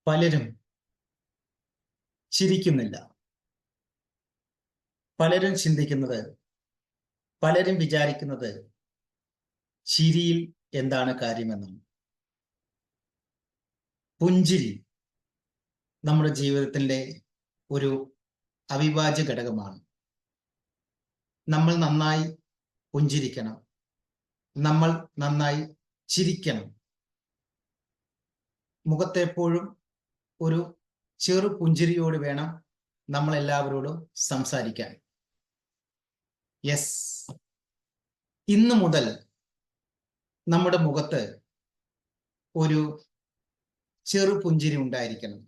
പലരും ചിരിക്കുന്നില്ല. പലരും ചിന്തിക്കുന്നത്, പലരും വിചാരിക്കുന്നത് ചിരിയിൽ എന്താണ് കാര്യമെന്നാണ്. പുഞ്ചിരി നമ്മുടെ ജീവിതത്തിൻ്റെ ഒരു അവിഭാജ്യ ഘടകമാണ്. നമ്മൾ നന്നായി പുഞ്ചിരിക്കണം, നമ്മൾ നന്നായി ചിരിക്കണം. മുഖത്തെപ്പോഴും ഒരു ചെറു പുഞ്ചിരിയോട് വേണം നമ്മൾ എല്ലാവരോടും സംസാരിക്കാൻ. യെസ്, ഇന്നു മുതൽ നമ്മുടെ മുഖത്ത് ഒരു ചെറു പുഞ്ചിരി ഉണ്ടായിരിക്കണം.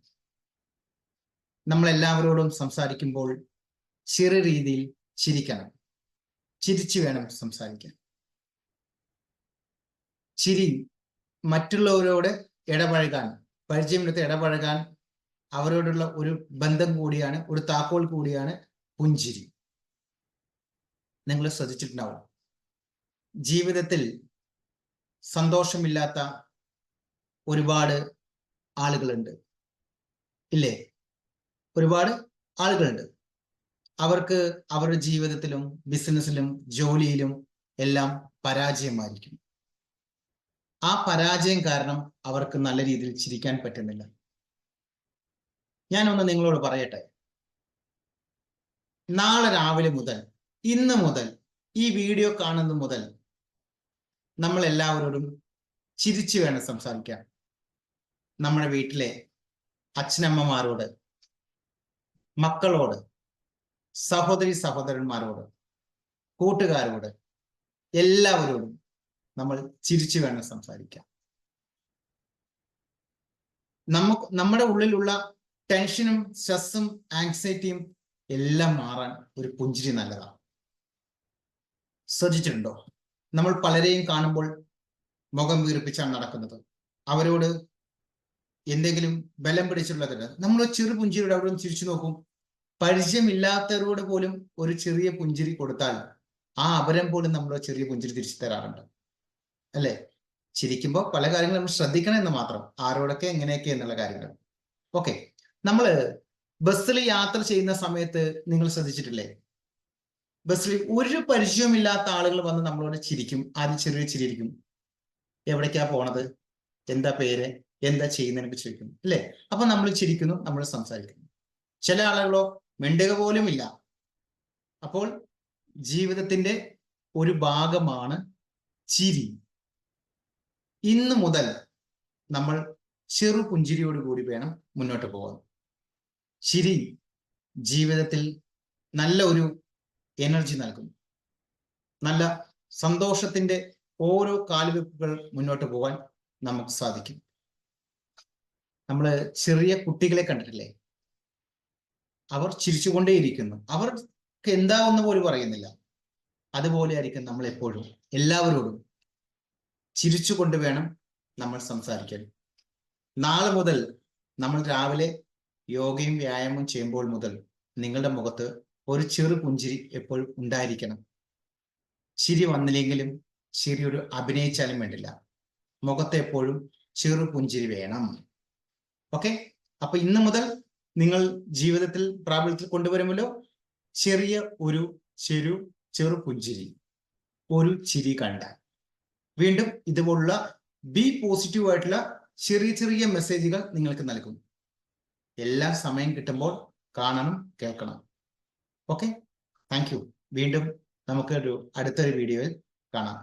നമ്മളെല്ലാവരോടും സംസാരിക്കുമ്പോൾ ചെറിയ രീതിയിൽ ചിരിക്കണം. ചിരിച്ചു വേണം സംസാരിക്കാൻ. ചിരി മറ്റുള്ളവരോട് ഇടപഴകാൻ, പരിചയമില്ലാത്ത ഇടപഴകാൻ അവരോടുള്ള ഒരു ബന്ധം കൂടിയാണ്, ഒരു താക്കോൽ കൂടിയാണ് പുഞ്ചിരി. നിങ്ങൾ ശ്രദ്ധിച്ചിട്ടുണ്ടാവും, ജീവിതത്തിൽ സന്തോഷമില്ലാത്ത ഒരുപാട് ആളുകളുണ്ട്, ഇല്ലേ? ഒരുപാട് ആളുകളുണ്ട്. അവർക്ക് അവരുടെ ജീവിതത്തിലും ബിസിനസ്സിലും ജോലിയിലും എല്ലാം പരാജയമായിരിക്കും. ആ പരാജയം കാരണം അവർക്ക് നല്ല രീതിയിൽ ചിരിക്കാൻ പറ്റുന്നില്ല. ഞാനൊന്ന് നിങ്ങളോട് പറയട്ടെ, നാളെ രാവിലെ മുതൽ, ഇന്ന് മുതൽ, ഈ വീഡിയോ കാണുന്ന മുതൽ നമ്മൾ എല്ലാവരോടും ചിരിച്ചു വേണം സംസാരിക്കാൻ. നമ്മുടെ വീട്ടിലെ അച്ഛനമ്മമാരോട്, മക്കളോട്, സഹോദരി സഹോദരന്മാരോട്, കൂട്ടുകാരോട്, എല്ലാവരോടും നമ്മൾ ചിരിച്ചു വേണം സംസാരിക്കാൻ. നമ്മുടെ ഉള്ളിലുള്ള ടെൻഷനും സ്ട്രെസ്സും ആങ്സൈറ്റിയും എല്ലാം മാറാൻ ഒരു പുഞ്ചിരി നല്ലതാണ്. ശ്രദ്ധിച്ചിട്ടുണ്ടോ? നമ്മൾ പലരെയും കാണുമ്പോൾ മുഖം വീർപ്പിച്ചാണ് നടക്കുന്നത്. അവരോട് എന്തെങ്കിലും ബലം പിടിച്ചുള്ളതിന് നമ്മൾ ചെറു പുഞ്ചിരിയോട് അവരോട് ചിരിച്ചു നോക്കും. പരിചയമില്ലാത്തവരോട് പോലും ഒരു ചെറിയ പുഞ്ചിരി കൊടുത്താൽ ആ അപരം പോലും നമ്മൾ ചെറിയ പുഞ്ചിരി തിരിച്ചു തരാറുണ്ട്, അല്ലേ? ചിരിക്കുമ്പോൾ പല കാര്യങ്ങളും നമ്മൾ ശ്രദ്ധിക്കണം എന്ന് മാത്രം, ആരോടൊക്കെ എങ്ങനെയൊക്കെ എന്നുള്ള കാര്യങ്ങൾ. ഓക്കെ, നമ്മൾ ബസ്സിൽ യാത്ര ചെയ്യുന്ന സമയത്ത് നിങ്ങൾ ശ്രദ്ധിച്ചിട്ടില്ലേ? ബസ്സിൽ ഒരു പരിചയമില്ലാത്ത ആളുകൾ വന്ന് നമ്മളോട് ചിരിക്കും. ആദ്യം ചെറിയ ചിരിയിരിക്കും. എവിടേക്കാ പോണത്, എന്താ പേര്, എന്താ ചെയ്യുന്നതിനൊക്കെ ചോദിക്കും, അല്ലേ? അപ്പൊ നമ്മൾ ചിരിക്കുന്നു, നമ്മൾ സംസാരിക്കുന്നു. ചില ആളുകളോ മിണ്ടുക പോലും ഇല്ല. അപ്പോൾ ജീവിതത്തിന്റെ ഒരു ഭാഗമാണ് ചിരി. ഇന്ന് മുതൽ നമ്മൾ ചെറു പുഞ്ചിരിയോട് കൂടി വേണം മുന്നോട്ട് പോകാൻ. ചിരി ജീവിതത്തിൽ നല്ല ഒരു എനർജി നൽകും. നല്ല സന്തോഷത്തിന്റെ ഓരോ കാൽവെപ്പുകൾ മുന്നോട്ട് പോകാൻ നമുക്ക് സാധിക്കും. നമ്മൾ ചെറിയ കുട്ടികളെ കണ്ടിട്ടില്ലേ? അവർ ചിരിച്ചുകൊണ്ടേയിരിക്കുന്നു. അവർക്ക് എന്താവുന്ന പോലും പറയുന്നില്ല. അതുപോലെ ആയിരിക്കും നമ്മൾ എപ്പോഴും എല്ലാവരോടും ചിരിച്ചുകൊണ്ട് വേണം നമ്മൾ സംസാരിക്കാൻ. നാളെ മുതൽ നമ്മൾ രാവിലെ യോഗയും വ്യായാമവും ചെയ്യുമ്പോൾ മുതൽ നിങ്ങളുടെ മുഖത്ത് ഒരു ചെറു പുഞ്ചിരി എപ്പോഴും ഉണ്ടായിരിക്കണം. ചിരി വന്നില്ലെങ്കിലും ചിരി ഒരു അഭിനയിച്ചാലും വേണ്ടില്ല, മുഖത്ത് എപ്പോഴും ചെറു പുഞ്ചിരി വേണം. ഓക്കെ, അപ്പൊ ഇന്ന് മുതൽ നിങ്ങൾ ജീവിതത്തിൽ പ്രാബല്യത്തിൽ കൊണ്ടുവരുമല്ലോ ചെറിയ ഒരു ചെറു പുഞ്ചിരി, ഒരു ചിരി കണ്ടാൽ. വീണ്ടും ഇതുപോലുള്ള ബി പോസിറ്റീവ് ആയിട്ടുള്ള ചെറിയ ചെറിയ മെസ്സേജുകൾ നിങ്ങൾക്ക് നൽകും. എല്ലാ സമയം കിട്ടുമ്പോൾ കാണണം, കേൾക്കണം. Okay, thank you. വീണ്ടും നമുക്ക് അടുത്തൊരു വീഡിയോയിൽ കാണാം.